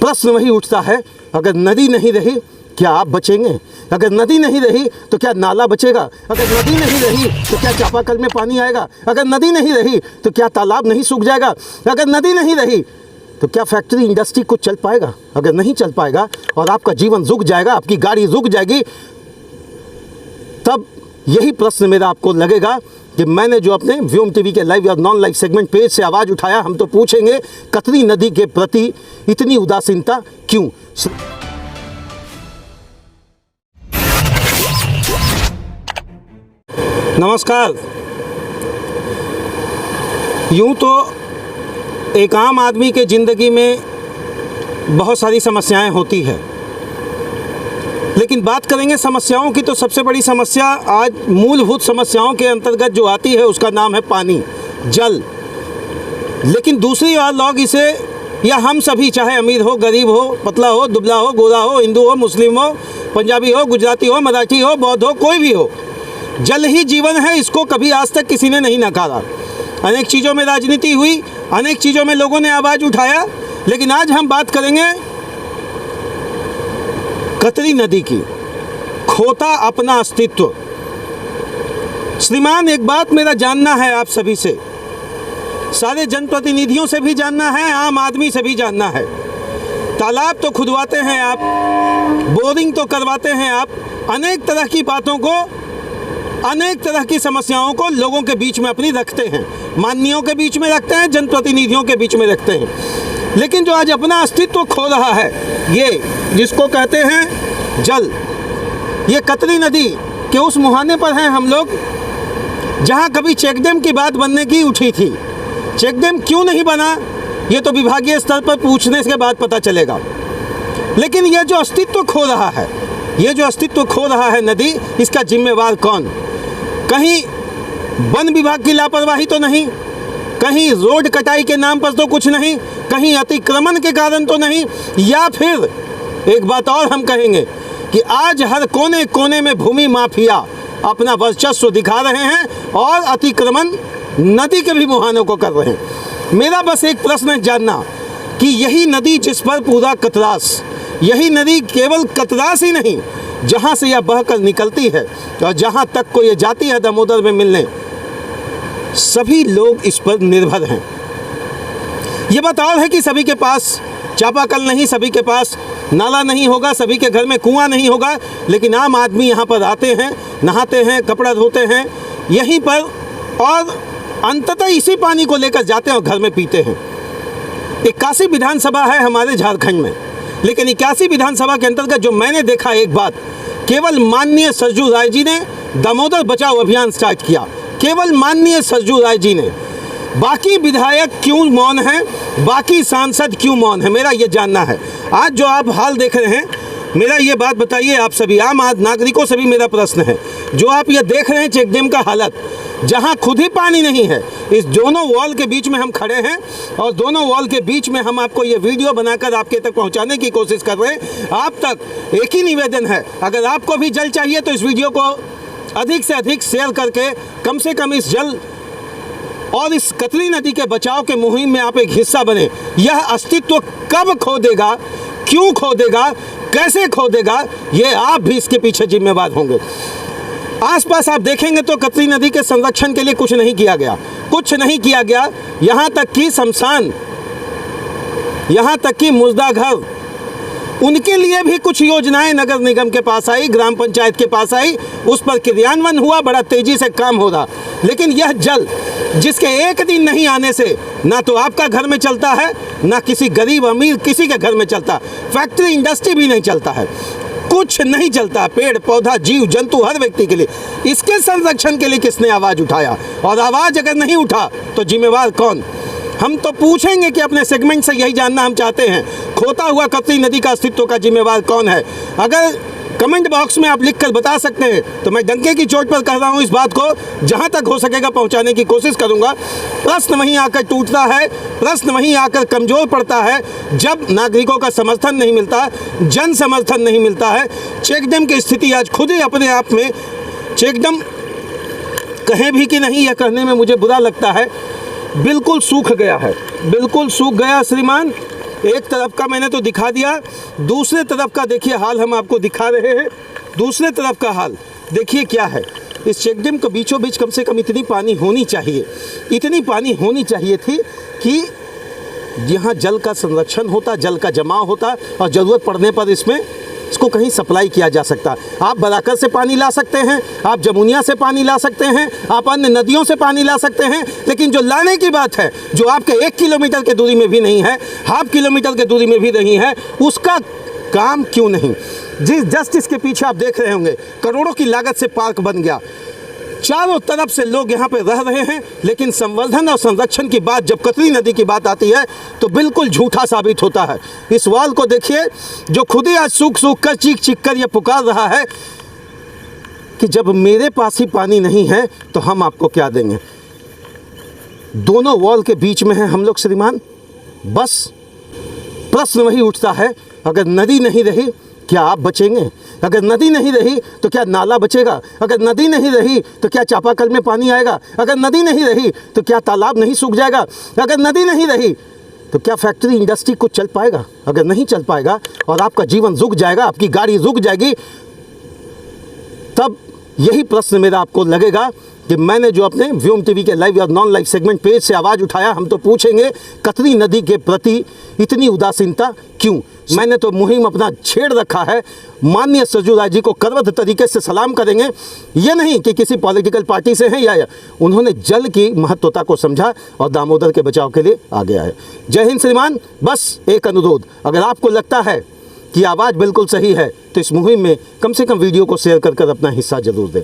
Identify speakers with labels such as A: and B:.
A: प्रश्न वही उठता है, अगर नदी नहीं रही क्या आप बचेंगे? अगर नदी नहीं रही तो क्या नाला बचेगा? अगर नदी नहीं रही तो क्या चापाकल में पानी आएगा? अगर नदी नहीं रही तो क्या तालाब नहीं सूख जाएगा? अगर नदी नहीं रही तो क्या फैक्ट्री इंडस्ट्री कुछ चल पाएगा? अगर नहीं चल पाएगा और आपका जीवन रुक जाएगा, आपकी गाड़ी रुक जाएगी, तब यही प्रश्न मेरा आपको लगेगा कि मैंने जो अपने व्योम टीवी के लाइव या नॉन लाइव सेगमेंट पेज से आवाज़ उठाया, हम तो पूछेंगे कतरी नदी के प्रति इतनी उदासीनता क्यों? नमस्कार। यूं तो एक आम आदमी के ज़िंदगी में बहुत सारी समस्याएं होती है, लेकिन बात करेंगे समस्याओं की तो सबसे बड़ी समस्या आज मूलभूत समस्याओं के अंतर्गत जो आती है उसका नाम है पानी, जल। लेकिन दूसरी ओर लोग इसे, या हम सभी, चाहे अमीर हो, गरीब हो, पतला हो, दुबला हो, गोरा हो, हिंदू हो, मुस्लिम हो, पंजाबी हो, गुजराती हो, मराठी हो, बौद्ध हो, कोई भी हो, जल ही जीवन है, इसको कभी आज तक किसी ने नहीं नकारा। अनेक चीज़ों में राजनीति हुई, अनेक चीज़ों में लोगों ने आवाज़ उठाया, लेकिन आज हम बात करेंगे कतरी नदी की। खोता अपना अस्तित्व। श्रीमान, एक बात मेरा जानना है आप सभी से, सारे जनप्रतिनिधियों से भी जानना है, आम आदमी से भी जानना है। तालाब तो खुदवाते हैं आप, बोरिंग तो करवाते हैं आप, अनेक तरह की बातों को, अनेक तरह की समस्याओं को लोगों के बीच में अपनी रखते हैं, माननीयों के बीच में रखते हैं, जनप्रतिनिधियों के बीच में रखते हैं। लेकिन जो आज अपना अस्तित्व खो रहा है, ये जिसको कहते हैं जल, ये कतरी नदी के उस मुहाने पर हैं हम लोग जहाँ कभी चेक डैम की बात बनने की उठी थी। चेक डैम क्यों नहीं बना, ये तो विभागीय स्तर पर पूछने के बाद पता चलेगा। लेकिन ये जो अस्तित्व खो रहा है, ये जो अस्तित्व खो रहा है नदी, इसका जिम्मेवार कौन? कहीं वन विभाग की लापरवाही तो नहीं, कहीं रोड कटाई के नाम पर तो कुछ नहीं, कहीं अतिक्रमण के कारण तो नहीं, या फिर एक बात और हम कहेंगे कि आज हर कोने कोने में भूमि माफिया अपना वर्चस्व दिखा रहे हैं और अतिक्रमण नदी के भी मुहानों को कर रहे हैं। मेरा बस एक प्रश्न है जानना कि यही नदी जिस पर पूरा कतरास, यही नदी केवल कतरास ही नहीं, जहाँ से यह बहकर निकलती है और जहाँ तक को ये जाती है दामोदर में मिलने, सभी लोग इस पर निर्भर हैं। ये बात और है कि सभी के पास चापाकल नहीं, सभी के पास नाला नहीं होगा, सभी के घर में कुआं नहीं होगा, लेकिन आम आदमी यहाँ पर आते हैं, नहाते हैं, कपड़ा धोते हैं यहीं पर, और अंततः इसी पानी को लेकर जाते हैं और घर में पीते हैं। 81 विधानसभा है हमारे झारखंड में, लेकिन 81 विधानसभा के अंतर्गत जो मैंने देखा, एक बात, केवल माननीय सरजू राय जी ने दामोदर बचाओ अभियान स्टार्ट किया, केवल माननीय सरजू राय जी ने। बाकी विधायक क्यों मौन हैं, बाकी सांसद क्यों मौन हैं, मेरा ये जानना है। आज जो आप हाल देख रहे हैं, मेरा ये बात बताइए, आप सभी आम नागरिकों से भी मेरा प्रश्न है, जो आप ये देख रहे हैं चेक डैम का हालत, जहाँ खुद ही पानी नहीं है, इस दोनों वॉल के बीच में हम खड़े हैं और दोनों वॉल के बीच में हम आपको ये वीडियो बनाकर आपके तक पहुँचाने की कोशिश कर रहे हैं। आप तक एक ही निवेदन है, अगर आपको भी जल चाहिए तो इस वीडियो को अधिक से अधिक शेयर करके कम से कम इस जल और इस कतरी नदी के बचाव के मुहिम में आप एक हिस्सा बने। यह अस्तित्व कब खो देगा, क्यों खो देगा, कैसे खो देगा, ये आप भी इसके पीछे जिम्मेवार होंगे। आसपास आप देखेंगे तो कतरी नदी के संरक्षण के लिए कुछ नहीं किया गया, कुछ नहीं किया गया। यहाँ तक कि शमशान, यहाँ तक कि मुर्दा घर, उनके लिए भी कुछ योजनाएं नगर निगम के पास आई, ग्राम पंचायत के पास आई, उस पर क्रियान्वयन हुआ, बड़ा तेजी से काम हो रहा। लेकिन यह जल जिसके एक दिन नहीं आने से ना तो आपका घर में चलता है, ना किसी गरीब अमीर किसी के घर में चलता, फैक्ट्री इंडस्ट्री भी नहीं चलता है, कुछ नहीं चलता, पेड़ पौधा जीव जंतु हर व्यक्ति के लिए। इसके संरक्षण के लिए किसने आवाज़ उठाया? और आवाज़ अगर नहीं उठा तो जिम्मेवार कौन? हम तो पूछेंगे कि अपने सेगमेंट से यही जानना हम चाहते हैं, खोता हुआ कतरी नदी का अस्तित्व का जिम्मेवार कौन है? अगर कमेंट बॉक्स में आप लिखकर बता सकते हैं तो मैं डंके की चोट पर कह रहा हूं, इस बात को जहां तक हो सकेगा पहुंचाने की कोशिश करूंगा। प्रश्न वहीं आकर टूटता है, प्रश्न वहीं आकर कमज़ोर पड़ता है जब नागरिकों का समर्थन नहीं मिलता, जन समर्थन नहीं मिलता है। चेक डैम की स्थिति आज खुद ही अपने आप में, चेक डैम कहें भी कि नहीं, यह कहने में मुझे बुरा लगता है, बिल्कुल सूख गया है, बिल्कुल सूख गया श्रीमान। एक तरफ का मैंने तो दिखा दिया, दूसरे तरफ का देखिए हाल हम आपको दिखा रहे हैं। दूसरे तरफ का हाल देखिए क्या है। इस चेक डैम के बीचों बीच कम से कम इतनी पानी होनी चाहिए, इतनी पानी होनी चाहिए थी कि यहाँ जल का संरक्षण होता, जल का जमाव होता और ज़रूरत पड़ने पर इसको कहीं सप्लाई किया जा सकता। आप बराकर से पानी ला सकते हैं, आप जमुनिया से पानी ला सकते हैं, आप अन्य नदियों से पानी ला सकते हैं, लेकिन जो लाने की बात है, जो आपके 1 किलोमीटर के दूरी में भी नहीं है, ½ किलोमीटर के दूरी में भी नहीं है, उसका काम क्यों नहीं? जस्ट इसके पीछे आप देख रहे होंगे करोड़ों की लागत से पार्क बन गया, चारों तरफ से लोग यहाँ पे रह रहे हैं, लेकिन संवर्धन और संरक्षण की बात जब कतरी नदी की बात आती है तो बिल्कुल झूठा साबित होता है। इस वाल को देखिए जो खुद ही आज सूख सूख कर चीख चीख कर यह पुकार रहा है कि जब मेरे पास ही पानी नहीं है तो हम आपको क्या देंगे। दोनों वॉल के बीच में हैं हम लोग श्रीमान। बस प्रश्न वही उठता है, अगर नदी नहीं रही क्या आप बचेंगे? अगर नदी नहीं रही तो क्या नाला बचेगा? अगर नदी नहीं रही तो क्या चापाकल में पानी आएगा? अगर नदी नहीं रही तो क्या तालाब नहीं सूख जाएगा? अगर नदी नहीं रही तो क्या फैक्ट्री इंडस्ट्री कुछ चल पाएगा? अगर नहीं चल पाएगा और आपका जीवन रुक जाएगा, आपकी गाड़ी रुक जाएगी, तब यही प्रश्न मेरा आपको लगेगा कि मैंने जो अपने व्योम टीवी के लाइव और नॉन लाइव सेगमेंट पेज से आवाज़ उठाया, हम तो पूछेंगे कतरी नदी के प्रति इतनी उदासीनता क्यों? मैंने तो मुहिम अपना छेड़ रखा है। माननीय सरजू राय जी को करवत तरीके से सलाम करेंगे, ये नहीं कि किसी पॉलिटिकल पार्टी से हैं या उन्होंने जल की महत्वता को समझा और दामोदर के बचाव के लिए आगे आए। जय हिंद श्रीमान। बस एक अनुरोध, अगर आपको लगता है कि आवाज़ बिल्कुल सही है तो इस मुहिम में कम से कम वीडियो को शेयर कर अपना हिस्सा जरूर दें।